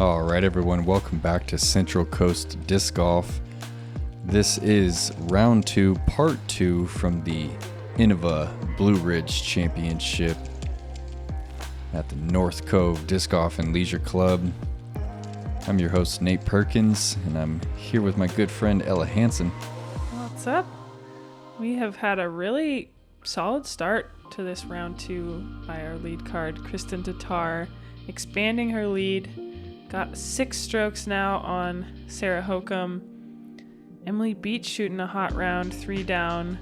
All right, everyone, welcome back to Central Coast Disc Golf. This is round 2, part 2 from the Innova Blue Ridge Championship at the North Cove Disc Golf and Leisure Club. I'm your host, Nate Perkins, and I'm here with my good friend, Ella Hansen. What's up? We have had a really solid start to this round 2 by our lead card, Kristen Tattar, expanding her lead. Got 6 strokes now on Sarah Hokom. Emily Beach shooting a hot round, 3 down,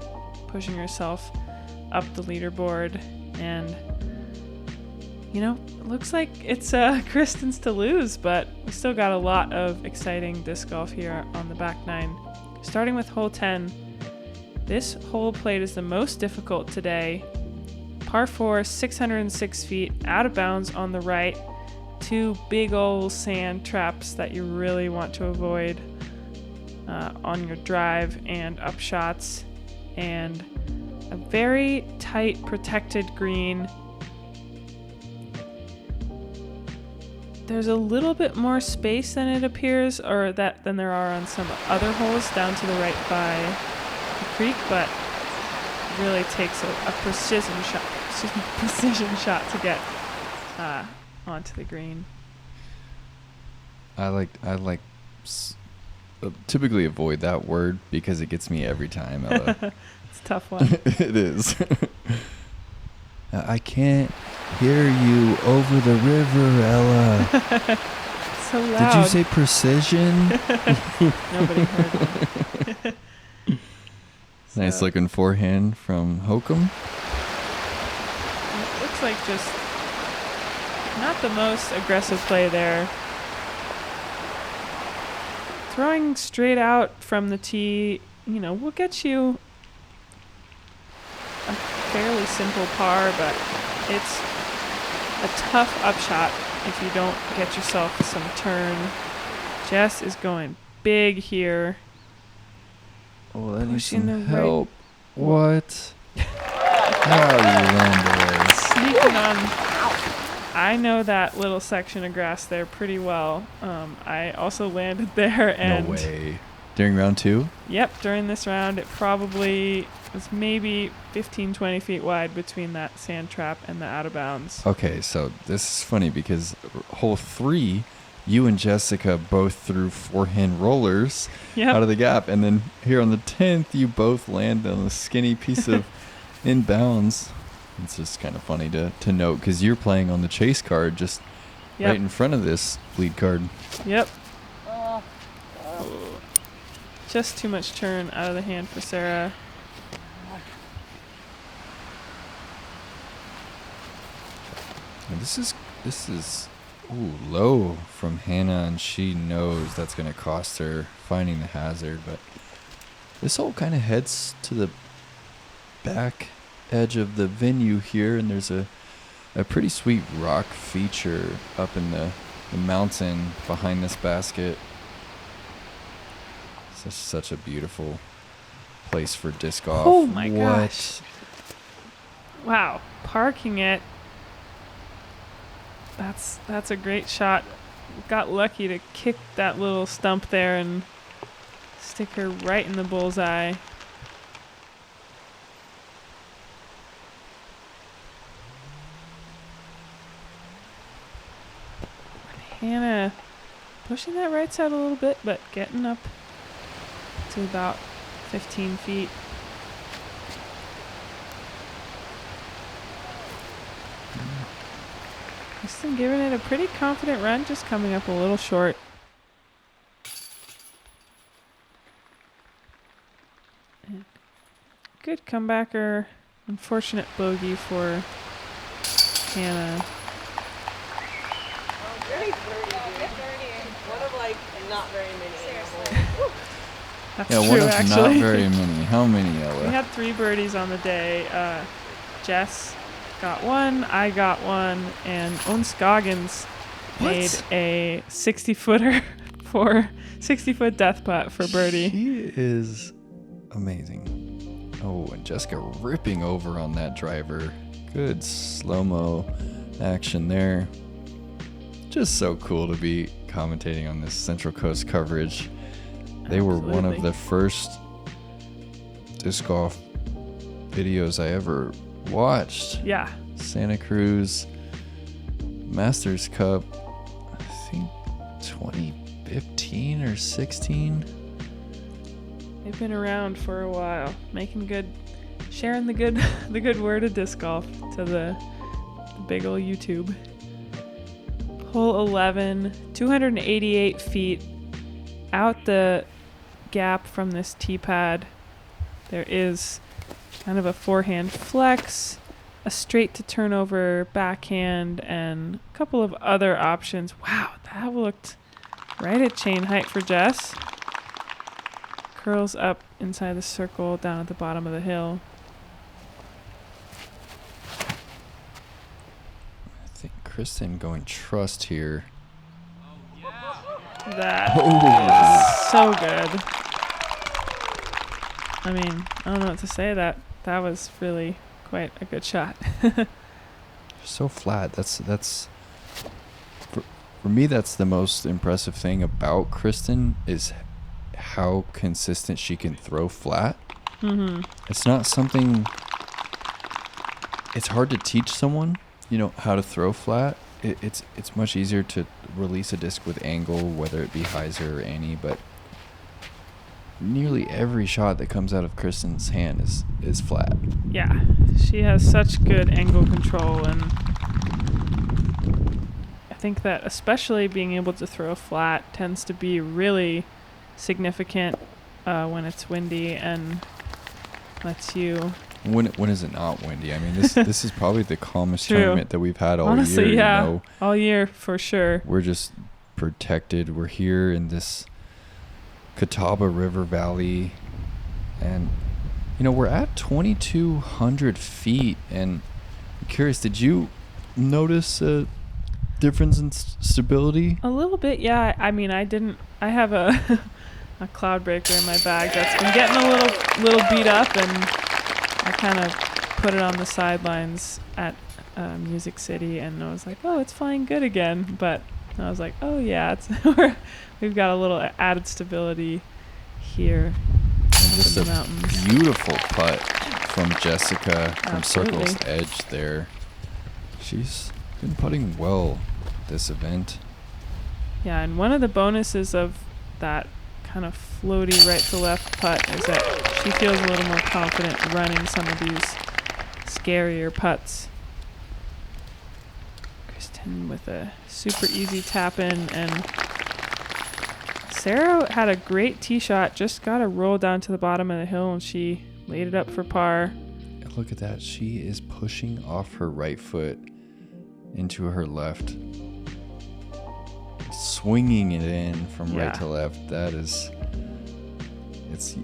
pushing herself up the leaderboard. And, you know, it looks like it's Kristen's to lose, but we still got a lot of exciting disc golf here on the back 9. Starting with hole 10. This hole played is the most difficult today. Par 4, 606 feet, out of bounds on the right. 2 big old sand traps that you really want to avoid on your drive and up shots, and a very tight protected green. There's a little bit more space than it appears, or than there are on some other holes down to the right by the creek, but it really takes a precision shot to get onto the green. I typically avoid that word because it gets me every time, Ella. It's a tough one. It is. I can't hear you over the river, Ella. So loud. Did you say precision? Nobody heard me. Nice looking forehand from Hokom. It looks like just not the most aggressive play there. Throwing straight out from the tee, will get you a fairly simple par, but it's a tough upshot if you don't get yourself some turn. Jess is going big here. Oh, that needs Pushing some the help. What? How do you land this? Sneaking on. I know that little section of grass there pretty well. I also landed there, and No way. During round 2? Yep, during this round, it probably was maybe 15, 20 feet wide between that sand trap and the out of bounds. Okay, so this is funny because hole 3, you and Jessica both threw forehand rollers out of the gap, and then here on the 10th, you both land on a skinny piece of inbounds. It's just kind of funny to note because you're playing on the chase card just right in front of this lead card. Yep. Just too much turn out of the hand for Sarah. And this is low from Hannah, and she knows that's going to cost her finding the hazard. But this hole kind of heads to the back edge of the venue here, and there's a pretty sweet rock feature up in the mountain behind this basket. It's just such a beautiful place for disc golf. Oh my gosh. Wow, parking it. That's a great shot. Got lucky to kick that little stump there and stick her right in the bullseye. Hannah pushing that right side a little bit, but getting up to about 15 feet. Kristen giving it a pretty confident run, just coming up a little short. Good comebacker. Unfortunate bogey for Hannah. One of not very many. That's Yeah, true, one of actually. not very many. How many, Ella? We had 3 birdies on the day. Jess got 1, I got 1, and Ons Goggins made a 60-footer for 60-foot death putt for birdie. She is amazing. Oh, and Jessica ripping over on that driver. Good slow-mo action there. Just so cool to be commentating on this Central Coast coverage. They were one of the first disc golf videos I ever watched. Yeah. Santa Cruz Masters Cup, I think 2015 or 16. They've been around for a while, sharing the good word of disc golf to the big ol' YouTube. Hole 11, 288 feet out the gap from this tee pad. There is kind of a forehand flex, a straight to turnover backhand, and a couple of other options. Wow, that looked right at chain height for Jess. Curls up inside the circle down at the bottom of the hill. I think Kristen going trust here. That is so good. I mean, I don't know what to say. That was really quite a good shot. So flat. That's for me, that's the most impressive thing about Kristen is how consistent she can throw flat. Mm-hmm. It's not something. It's hard to teach someone, how to throw flat. It's much easier to release a disc with angle, whether it be hyzer or any, but nearly every shot that comes out of Kristen's hand is flat. Yeah, she has such good angle control, and I think that especially being able to throw flat tends to be really significant when it's windy and lets you. When is it not windy? I mean, this is probably the calmest True. tournament that we've had all Honestly, year. yeah, all year for sure. We're just protected. We're here in this Catawba River Valley, and we're at 2,200 feet. And I'm curious, did you notice a difference in stability? A little bit, yeah. I mean, I didn't. I have a a cloud breaker in my bag that's been getting a little beat up, and I kind of put it on the sidelines at Music City, and I was like, oh, it's flying good again. But I was like, oh yeah, we've got a little added stability here And in just the a mountains. beautiful putt from Jessica from Absolutely. Circle's edge there. She's been putting well this event. Yeah, and one of the bonuses of that kind of floaty right to left putt is that she feels a little more confident running some of these scarier putts. Kristen with a super easy tap in, and Sarah had a great tee shot, just got to roll down to the bottom of the hill, and she laid it up for par. Look at that. She is pushing off her right foot into her left. Swinging it in from right to left. It's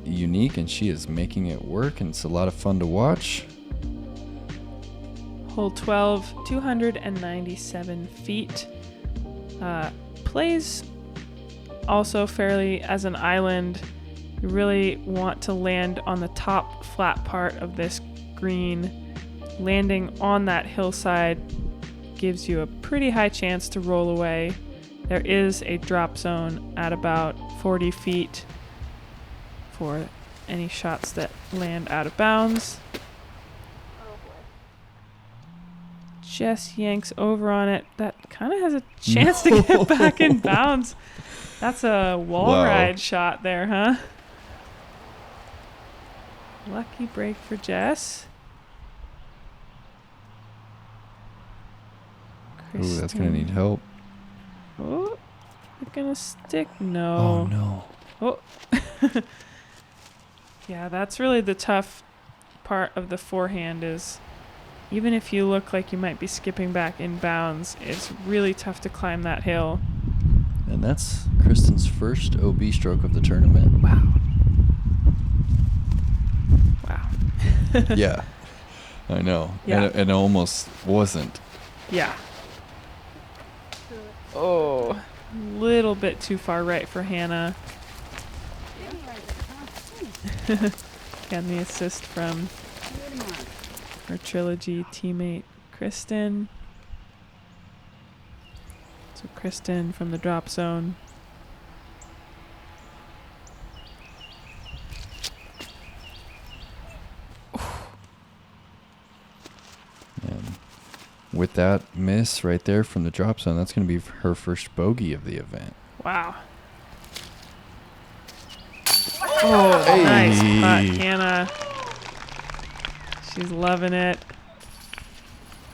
unique, and she is making it work, and it's a lot of fun to watch. Hole 12, 297 feet. Plays also fairly as an island. You really want to land on the top flat part of this green. Landing on that hillside gives you a pretty high chance to roll away. There is a drop zone at about 40 feet for any shots that land out of bounds. Jess yanks over on it. That kind of has a chance to get back in bounds. That's a wall ride shot there, huh? Lucky break for Jess. Ooh, that's going to need help. Oh, it's going to stick. No. Oh, no. Oh. Yeah, that's really the tough part of the forehand is even if you look like you might be skipping back in bounds, it's really tough to climb that hill. And that's Kristen's first OB stroke of the tournament. Wow. Wow. Yeah, I know. Yeah. And it almost wasn't. Yeah. Oh, little bit too far right for Hannah. Getting the assist from her Trilogy teammate, Kristen. It's So Kristen from the drop zone. And with that miss right there from the drop zone, that's going to be her first bogey of the event. Wow. Oh, Hey. nice putt, Hannah. She's loving it.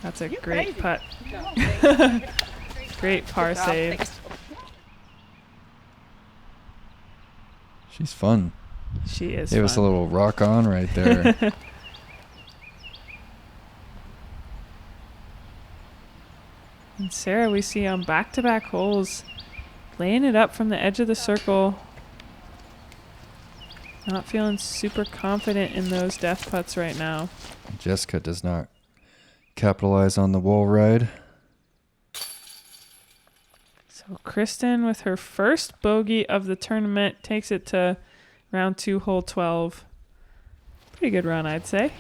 That's a great putt. Great par save. She's fun. She is Gave us a little rock on right there. And Sarah, we see on back-to-back holes, laying it up from the edge of the circle. Not feeling super confident in those death putts right now. Jessica does not capitalize on the wall ride. So Kristen, with her first bogey of the tournament, takes it to round 2, hole 12. Pretty good run, I'd say.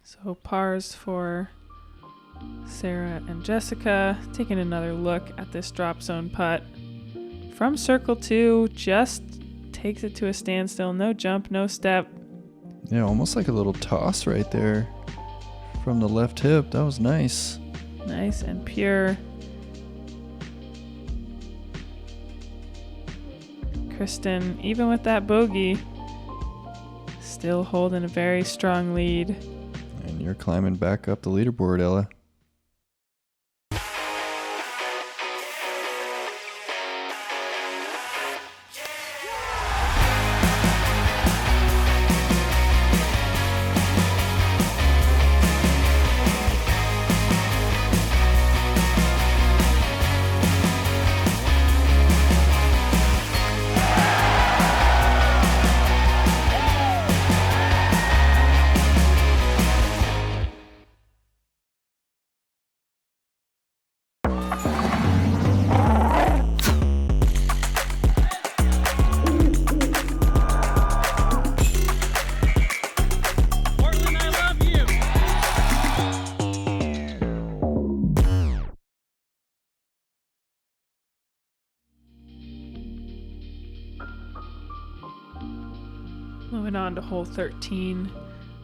So pars for Sarah and Jessica. Taking another look at this drop zone putt. From circle 2, just takes it to a standstill. No jump, no step. Yeah, almost like a little toss right there from the left hip. That was nice. Nice and pure. Kristen, even with that bogey, still holding a very strong lead. And you're climbing back up the leaderboard, Ella. Moving on to hole 13,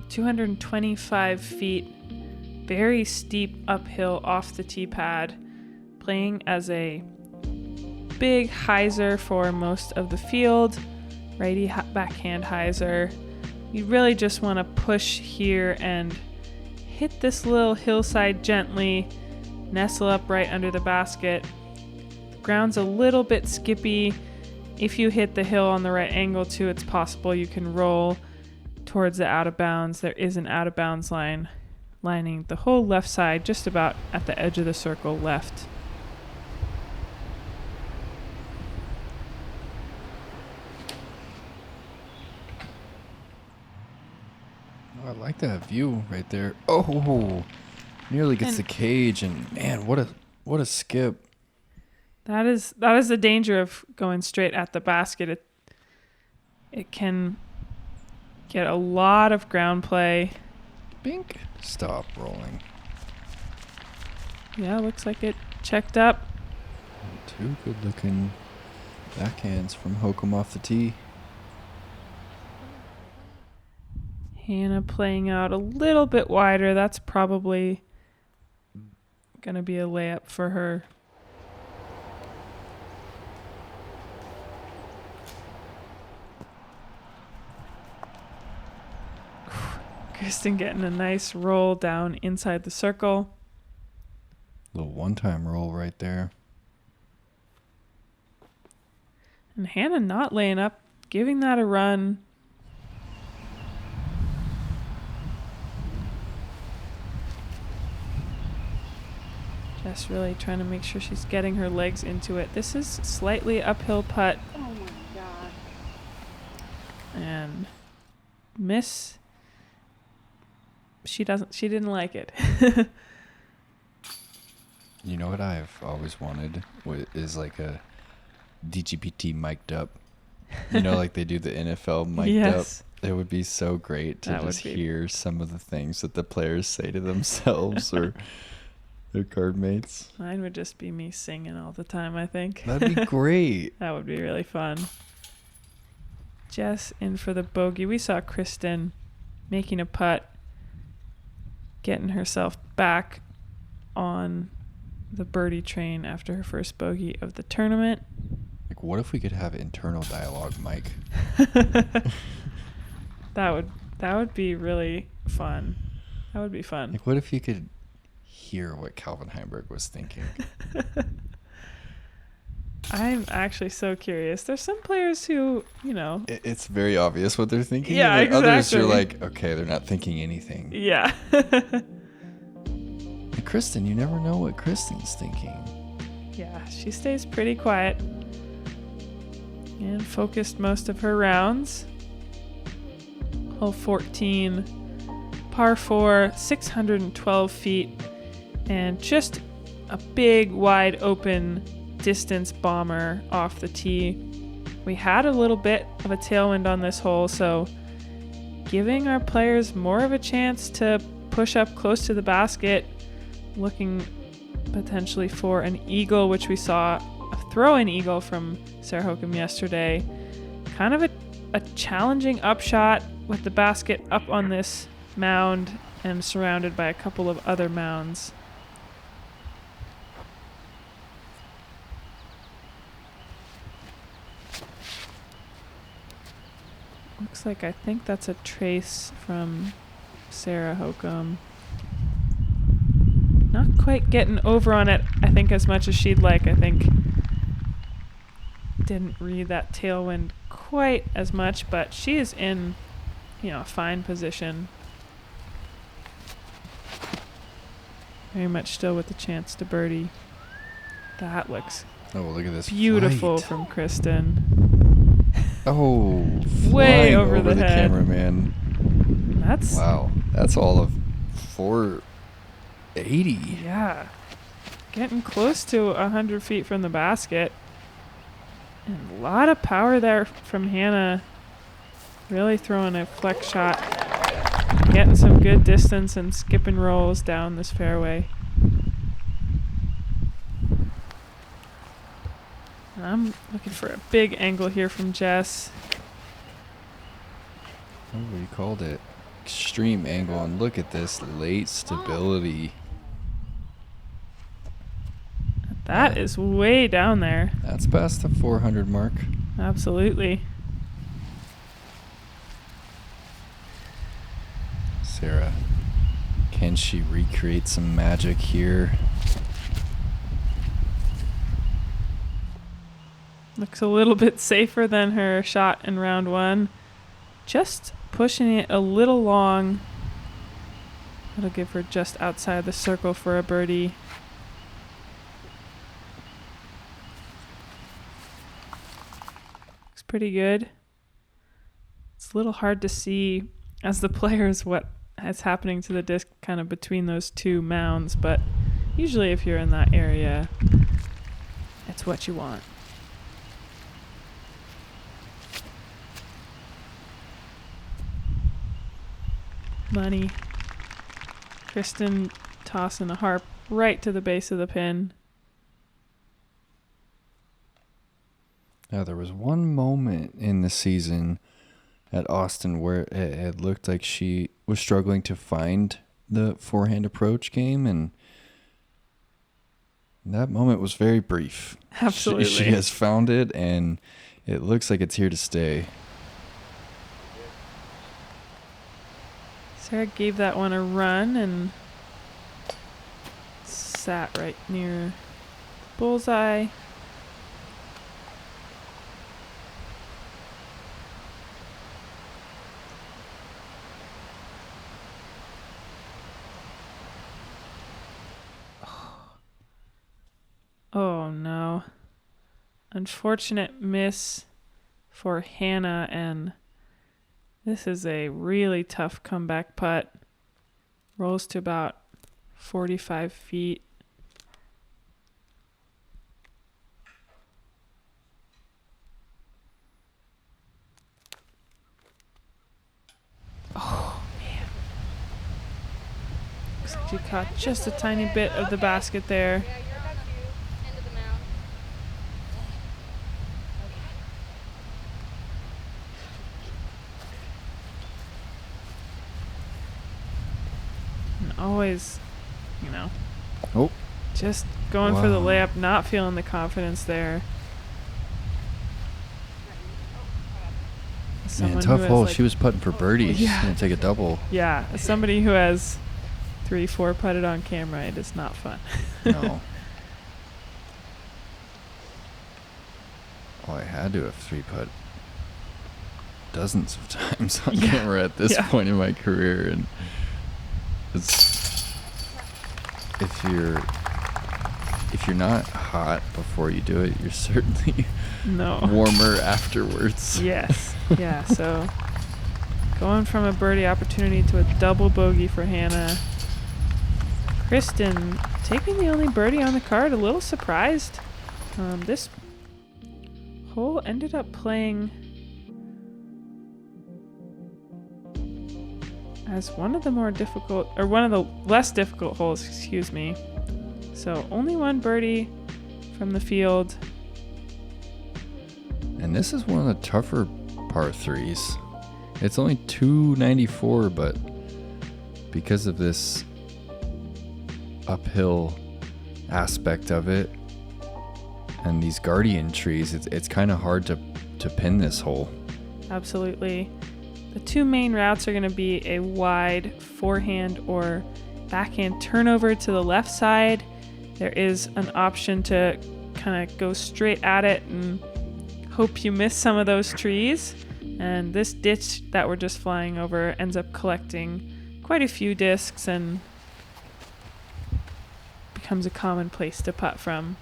225 feet, very steep uphill off the tee pad, playing as a big hyzer for most of the field, righty backhand hyzer. You really just want to push here and hit this little hillside gently, nestle up right under the basket. The ground's a little bit skippy. If you hit the hill on the right angle too, it's possible you can roll towards the out of bounds. There is an out of bounds line lining the whole left side, just about at the edge of the circle left. Oh, I like that view right there. Oh, nearly gets the cage, and man, what a skip. That is the danger of going straight at the basket. It can get a lot of ground play. Bink. Stop rolling. Yeah, looks like it checked up. Two good-looking backhands from Hokom off the tee. Hannah playing out a little bit wider. That's probably going to be a layup for her. Kristen getting a nice roll down inside the circle. Little one-time roll right there. And Hannah not laying up, giving that a run. Just really trying to make sure she's getting her legs into it. This is slightly uphill putt. Oh my god. And miss. She didn't like it. You know what I've always wanted is like a DGPT mic'd up You know, like they do the NFL mic'd Yes. up. It would be so great to That would just be- hear some of the things that the players say to themselves or their card mates. Mine would just be me singing all the time, I think. That'd be great. That would be really fun. Jess in for the bogey. We saw Kristen making a putt, getting herself back on the birdie train after her first bogey of the tournament. Like, what if we could have internal dialogue, Mike? That would be really fun. That would be fun. Like, what if you could hear what Calvin Heimberg was thinking? I'm actually so curious. There's some players who, It's very obvious what they're thinking. Yeah, and then others, you're exactly. like, okay, they're not thinking anything. yeah. And Kristen, you never know what Kristen's thinking. Yeah, she stays pretty quiet and focused most of her rounds. Hole 14, par 4, 612 feet, and just a big, wide open distance bomber off the tee. We had a little bit of a tailwind on this hole, so giving our players more of a chance to push up close to the basket, looking potentially for an eagle, which we saw a throw-in eagle from Sarah Hokom yesterday. Kind of a challenging upshot with the basket up on this mound and surrounded by a couple of other mounds. Looks like I think that's a trace from Sarah Hokom. Not quite getting over on it, I think, as much as she'd like. I think didn't read that tailwind quite as much, but she is in, a fine position. Very much still with the chance to birdie. That looks Oh, look at this beautiful flight. from Kristen. Oh, Way flying over the head. cameraman. That's Wow, that's all of 480. Yeah. Getting close to 100 feet from the basket. And a lot of power there from Hannah. Really throwing a flex shot. Getting some good distance and skipping rolls down this fairway. And I'm looking for a big angle here from Jess. Oh, you called it extreme angle, and look at this late stability. That is way down there. That's past the 400 mark. Absolutely. Sarah, can she recreate some magic here? Looks a little bit safer than her shot in round one. Just pushing it a little long. That'll give her just outside the circle for a birdie. Looks pretty good. It's a little hard to see as the players what is happening to the disc kind of between those two mounds, but usually if you're in that area, it's what you want. Money. Kristen tossing a harp right to the base of the pin. Now, there was one moment in the season at Austin where it looked like she was struggling to find the forehand approach game, and that moment was very brief. Absolutely. She has found it, and it looks like it's here to stay. Sarah gave that one a run and sat right near bullseye. Oh no. Unfortunate miss for Hannah, and this is a really tough comeback putt. Rolls to about 45 feet. She caught just a tiny bit of the basket there. Yeah, you're about to end of the mound. And always, you know, Oh, just going for the Wow. layup, not feeling the confidence there. As man, someone tough who has, hole. like- She was putting for birdie. She's Yeah. going to take a double. Yeah, as somebody who has 3-4 putted on camera, it is not fun. No. Oh, I had to have 3-putt dozens of times on Yeah. camera at this Yeah. point in my career, and it's, if you're not hot before you do it, you're certainly No. warmer afterwards. Yes. Yeah. So going from a birdie opportunity to a double bogey for Hannah. Kristen taking the only birdie on the card. A little surprised. This hole ended up playing as one of the more difficult, or one of the less difficult holes, excuse me. So only one birdie from the field. And this is one of the tougher par threes. It's only 294, but because of this uphill aspect of it and these guardian trees, it's kind of hard to pin this hole. Absolutely. The two main routes are going to be a wide forehand or backhand turnover to the left side. There is an option to kind of go straight at it and hope you miss some of those trees. And this ditch that we're just flying over ends up collecting quite a few discs and becomes a common place to putt from.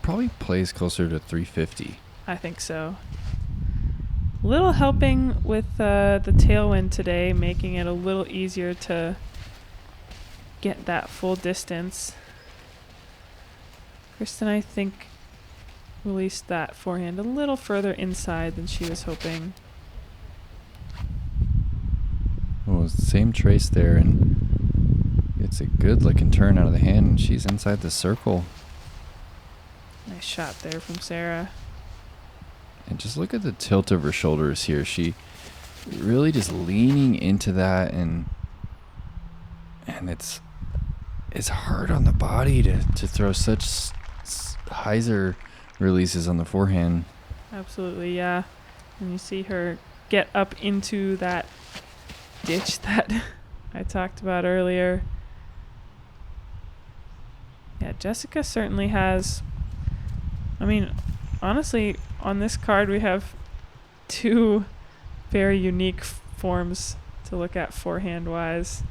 Probably plays closer to 350. I think so. Little helping with the tailwind today, making it a little easier to get that full distance. Kristen, I think, released that forehand a little further inside than she was hoping. Well, it's the same trace there, and it's a good looking turn out of the hand, and she's inside the circle. Nice shot there from Sarah. And just look at the tilt of her shoulders here. She really just leaning into that, and it's hard on the body to throw such hyzer releases on the forehand. Absolutely, yeah. And you see her get up into that ditch that I talked about earlier. Yeah, Jessica certainly has, I mean, honestly, on this card we have two very unique forms to look at forehand-wise.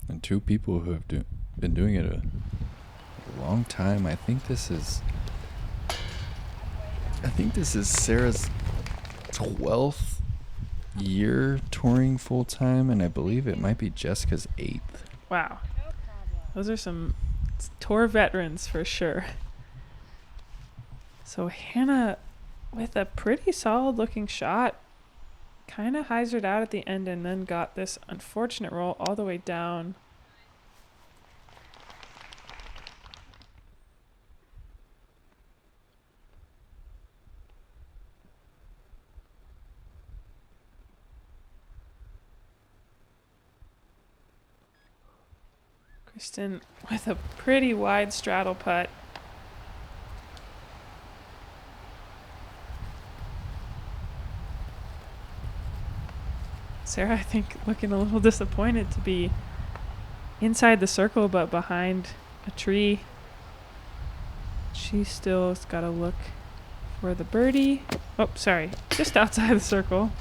And two people who have been doing it a long time. I think this is Sarah's 12th year touring full time, and I believe it might be Jessica's 8th. Wow. Those are some tour veterans for sure. So Hannah with a pretty solid looking shot, kind of hyzered out at the end and then got this unfortunate roll all the way down. Kristen with a pretty wide straddle putt. Sarah, I think, looking a little disappointed to be inside the circle but behind a tree. She still's got to look for the birdie. Oh, sorry, just outside the circle.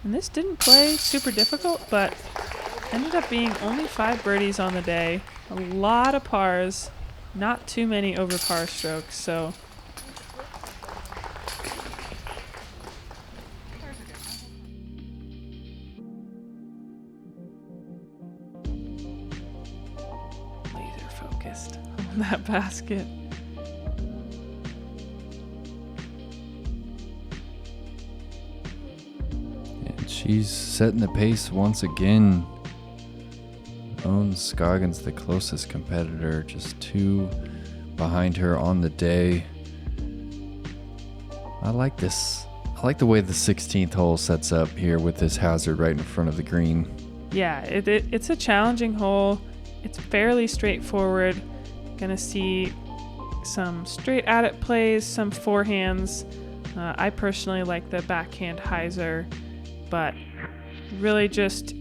And this didn't play super difficult, but ended up being only 5 birdies on the day. A lot of pars, not too many over par strokes, so laser focus. highest on that basket. And she's setting the pace once again. Owns Scoggins the closest competitor, just 2 behind her on the day. I like this. I like the way the 16th hole sets up here with this hazard right in front of the green. Yeah, it's a challenging hole. It's fairly straightforward. Gonna see some straight at it plays, some forehands. I personally like the backhand hyzer, but really just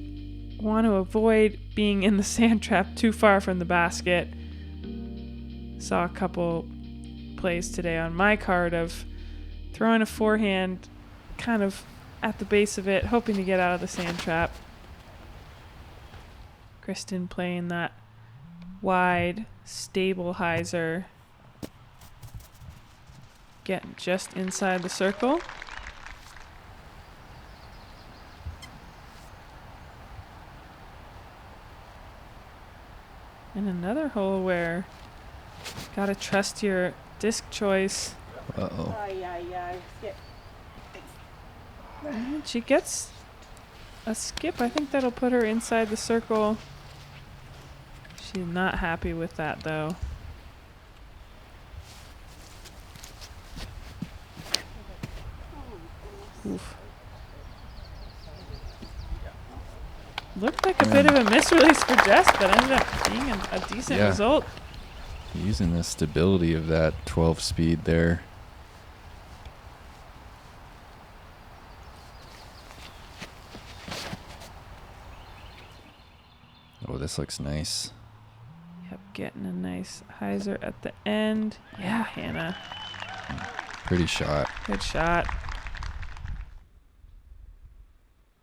want to avoid being in the sand trap too far from the basket. Saw a couple plays today on my card of throwing a forehand kind of at the base of it, hoping to get out of the sand trap. Kristen playing that wide, stable hyzer. Getting just inside the circle. And another hole where gotta trust your disc choice. Uh-oh. And she gets a skip. I think that'll put her inside the circle. She's not happy with that though. Oof. Looked like a bit of a misrelease for Jess, but ended up being a decent result. Using the stability of that 12 speed there. Oh, this looks nice. Yep, getting a nice hyzer at the end. Yeah, Hannah. Pretty shot. Good shot.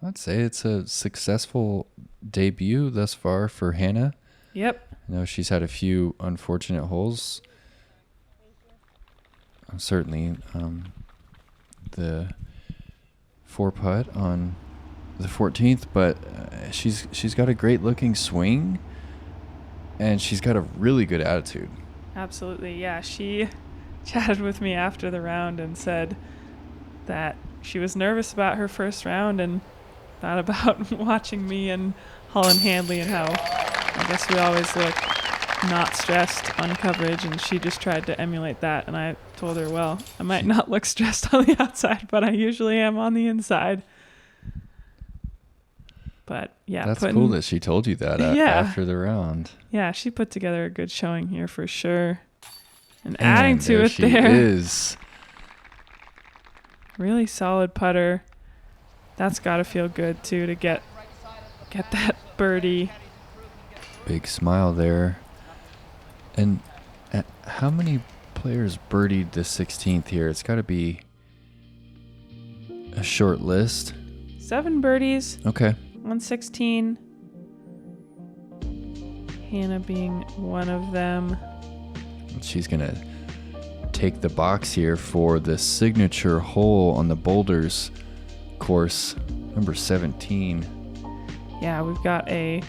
I'd say it's a successful debut thus far for Hannah. Yep. I know she's had a few unfortunate holes. Certainly the 4-putt on the 14th, but she's got a great looking swing, and she's got a really good attitude. Absolutely, yeah. She chatted with me after the round and said that she was nervous about her first round and thought about watching me and Holland Handley and how I guess we always look not stressed on coverage, and she just tried to emulate that. And I told her, well, I might not look stressed on the outside, but I usually am on the inside. But yeah, that's cool that she told you that after the round. Yeah, she put together a good showing here for sure. And adding to it she there. Is. Really solid putter. That's got to feel good too to get that birdie. Big smile there. And how many players birdied the 16th here? It's got to be a short list. 7 birdies. Okay. On 16. Hannah being one of them. She's going to take the box here for the signature hole on the Boulders course, number 17. Yeah, we've got a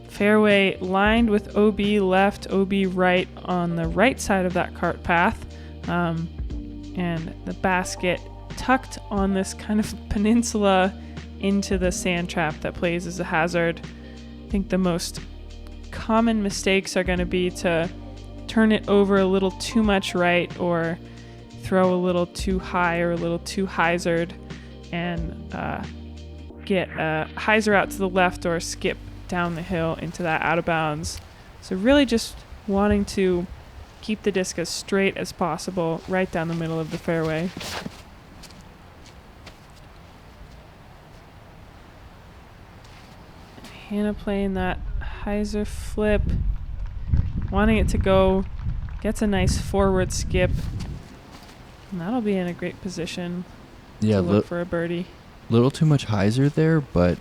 fairway lined with OB left, OB right on the right side of that cart path, and the basket tucked on this kind of peninsula into the sand trap that plays as a hazard. I think the most common mistakes are going to be to turn it over a little too much right, or throw a little too high or a little too hyzered, and get a hyzer out to the left or skip down the hill into that out of bounds. So really just wanting to keep the disc as straight as possible right down the middle of the fairway. Hannah playing that hyzer flip, wanting it to go, gets a nice forward skip, and that'll be in a great position to look for a birdie. Little too much hyzer there, but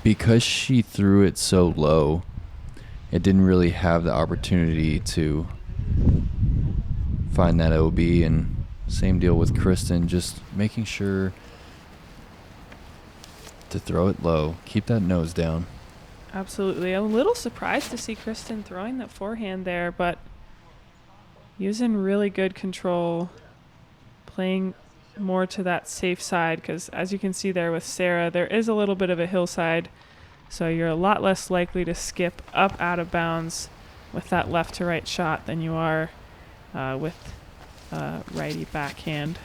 because she threw it so low, it didn't really have the opportunity to find that OB. And same deal with Kristen, just making sure to throw it low, keep that nose down. Absolutely. A little surprised to see Kristen throwing that forehand there, but using really good control, playing more to that safe side, because as you can see there with Sarah, there is a little bit of a hillside, so you're a lot less likely to skip up out of bounds with that left to right shot than you are with righty backhand.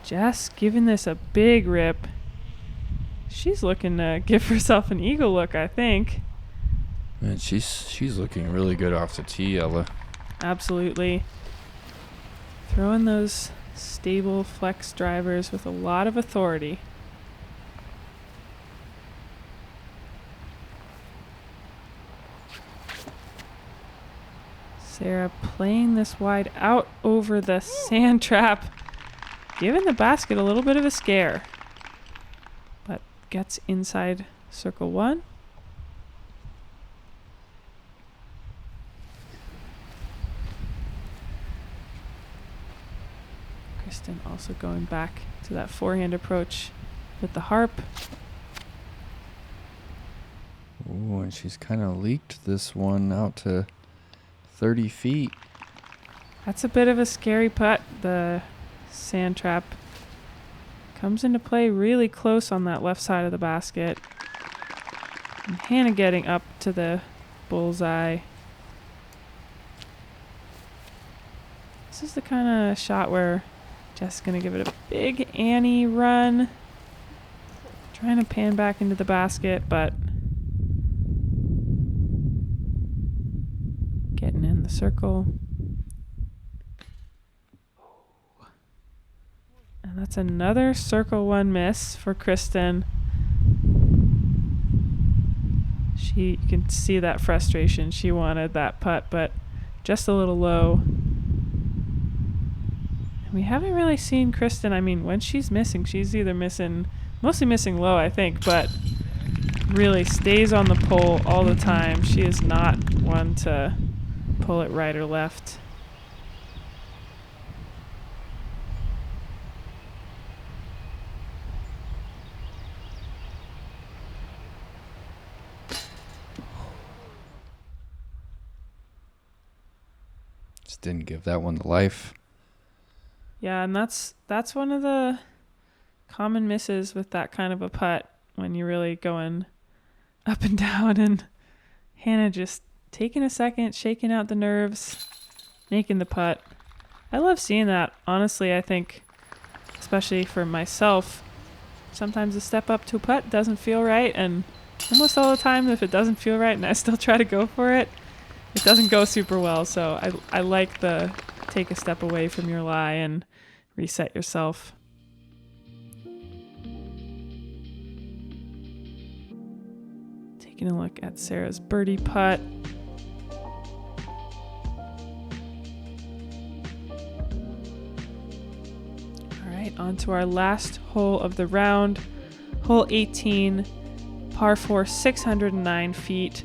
Jess giving this a big rip. She's looking to give herself an eagle look, I think. Man, she's looking really good off the tee, Ella. Absolutely. Throwing those stable flex drivers with a lot of authority. Sarah playing this wide out over the sand trap, giving the basket a little bit of a scare, but gets inside circle one. Kristen also going back to that forehand approach with the harp. Ooh, and she's kind of leaked this one out to 30 feet. That's a bit of a scary putt. The sand trap comes into play really close on that left side of the basket. And Hannah getting up to the bullseye. This is the kind of shot where Jess is going to give it a big Annie run. Trying to pan back into the basket, but getting in the circle. And that's another circle one miss for Kristen. You can see that frustration. She wanted that putt, but just a little low. And we haven't really seen Kristen. I mean, when she's missing, she's either mostly missing low, I think, but really stays on the pole all the time. She is not one to pull it right or left. Just didn't give that one the life. Yeah, and that's one of the common misses with that kind of a putt, when you're really going up and down, and Hannah just taking a second, shaking out the nerves, making the putt. I love seeing that. Honestly, I think, especially for myself, sometimes a step up to a putt doesn't feel right, and almost all the time, if it doesn't feel right and I still try to go for it, it doesn't go super well. So I like the take a step away from your lie and reset yourself. Taking a look at Sarah's birdie putt. All right, on to our last hole of the round. Hole 18, par 4, 609 feet.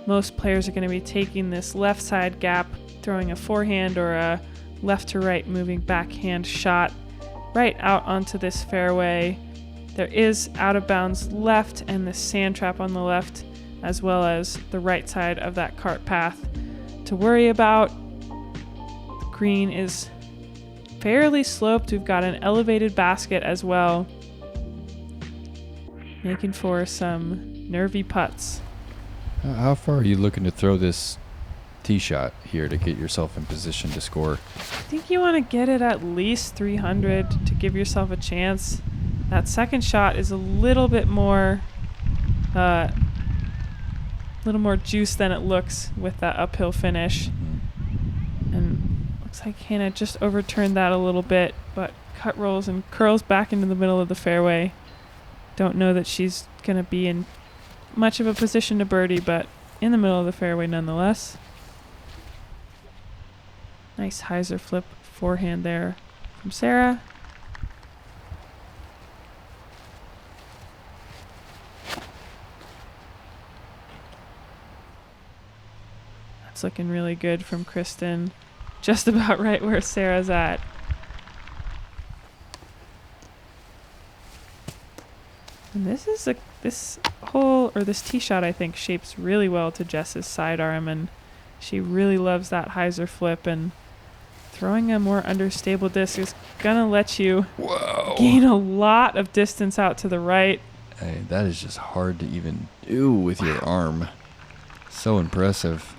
Most players are going to be taking this left side gap, throwing a forehand or a left to right moving backhand shot right out onto this fairway. There is out of bounds left and the sand trap on the left, as well as the right side of that cart path to worry about. The green is fairly sloped. We've got an elevated basket as well, making for some nervy putts. How far are you looking to throw this tee shot here to get yourself in position to score? I think you want to get it at least 300 to give yourself a chance. That second shot is a little bit more juice than it looks with that uphill finish. And looks like Hannah just overturned that a little bit, but cut rolls and curls back into the middle of the fairway. Don't know that she's going to be in much of a position to birdie, but in the middle of the fairway nonetheless. Nice hyzer flip forehand there from Sarah. That's looking really good from Kristen. Just about right where Sarah's at. And this tee shot, I think, shapes really well to Jess's sidearm, and she really loves that hyzer flip, and throwing a more understable disc is gonna let you gain a lot of distance out to the right. Hey, that is just hard to even do with your arm. So impressive.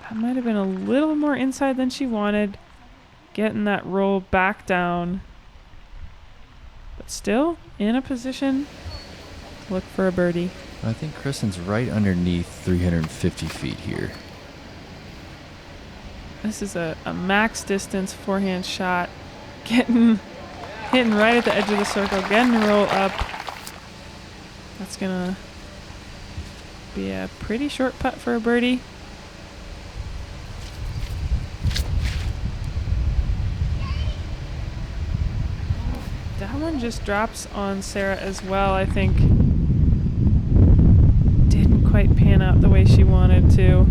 That might have been a little more inside than she wanted. Getting that roll back down. But still in a position to look for a birdie. I think Kristen's right underneath 350 feet here. This is a max distance forehand shot. Hitting right at the edge of the circle. Getting the roll up. That's going to be a pretty short putt for a birdie. That one just drops on Sarah as well, I think. Didn't quite pan out the way she wanted to.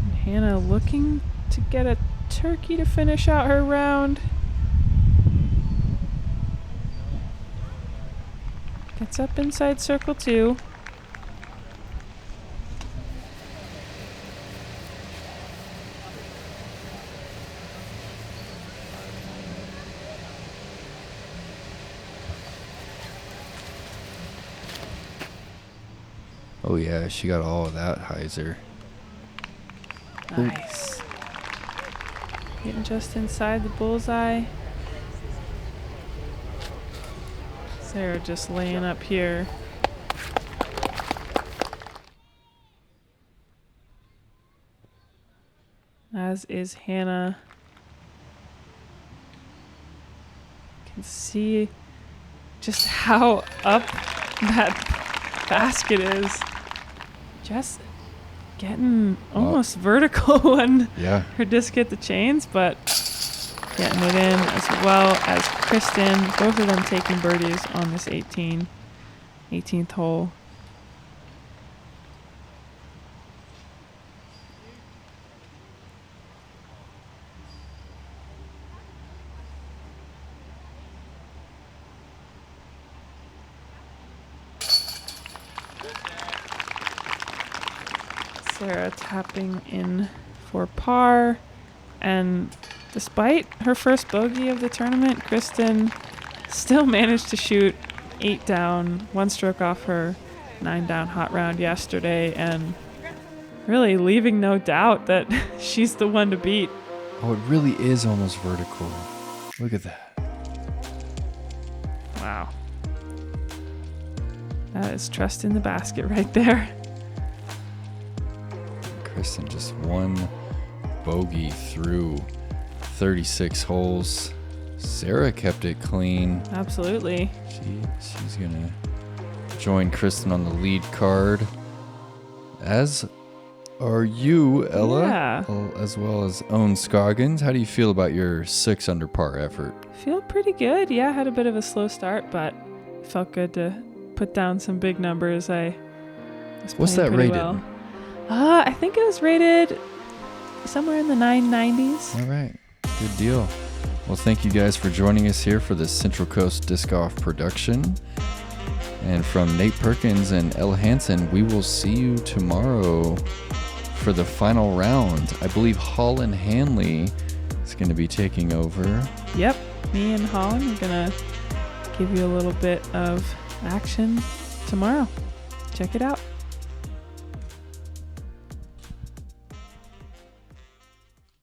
And Hannah looking to get a turkey to finish out her round. Gets up inside circle 2. Oh yeah, she got all of that hyzer. Nice. Getting just inside the bullseye. Sarah just laying up here. As is Hannah. Can see just how up that basket is. Just getting almost vertical when her disc hit the chains, but getting it in as well as Kristen. Both of them taking birdies on this 18th hole. Sarah tapping in for par, and despite her first bogey of the tournament, Kristen still managed to shoot 8 down, 1 stroke off her 9 down hot round yesterday, and really leaving no doubt that she's the one to beat. Oh, it really is almost vertical. Look at that. Wow. That is trust in the basket right there. Kristen just 1 bogey through 36 holes. Sarah kept it clean. Absolutely. She's gonna join Kristen on the lead card, as are you, Ella. Yeah. As well as Owen Scoggins. How do you feel about your 6 under par effort? Feel pretty good. Yeah, had a bit of a slow start, but felt good to put down some big numbers. What's that rated? Well. I think it was rated somewhere in the 990s. All right. Good deal. Well, thank you guys for joining us here for this Central Coast Disc Golf production. And from Nate Perkins and Elle Hansen, we will see you tomorrow for the final round. I believe Holland Hanley is going to be taking over. Yep. Me and Holland are going to give you a little bit of action tomorrow. Check it out.